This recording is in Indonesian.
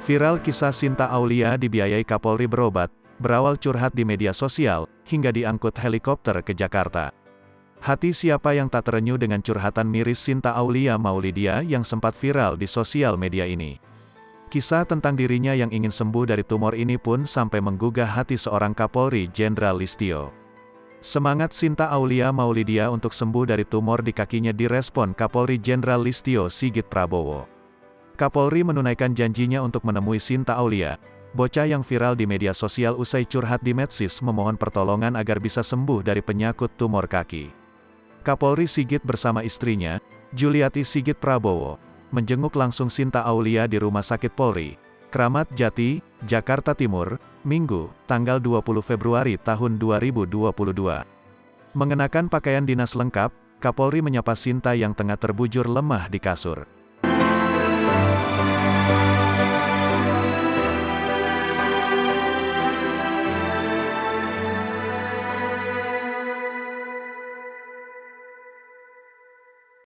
Viral kisah Sinta Aulia dibiayai Kapolri berobat, berawal curhat di media sosial, hingga diangkut helikopter ke Jakarta. Hati siapa yang tak terenyuh dengan curhatan miris Sinta Aulia Maulidia yang sempat viral di sosial media ini. Kisah tentang dirinya yang ingin sembuh dari tumor ini pun sampai menggugah hati seorang Kapolri Jenderal Listio. Semangat Sinta Aulia Maulidia untuk sembuh dari tumor di kakinya direspon Kapolri Jenderal Listio Sigit Prabowo. Kapolri menunaikan janjinya untuk menemui Sinta Aulia, bocah yang viral di media sosial usai curhat di medsos memohon pertolongan agar bisa sembuh dari penyakit tumor kaki. Kapolri Sigit bersama istrinya, Juliati Sigit Prabowo, menjenguk langsung Sinta Aulia di Rumah Sakit Polri, Kramat Jati, Jakarta Timur, Minggu, tanggal 20 Februari tahun 2022. Mengenakan pakaian dinas lengkap, Kapolri menyapa Sinta yang tengah terbujur lemah di kasur.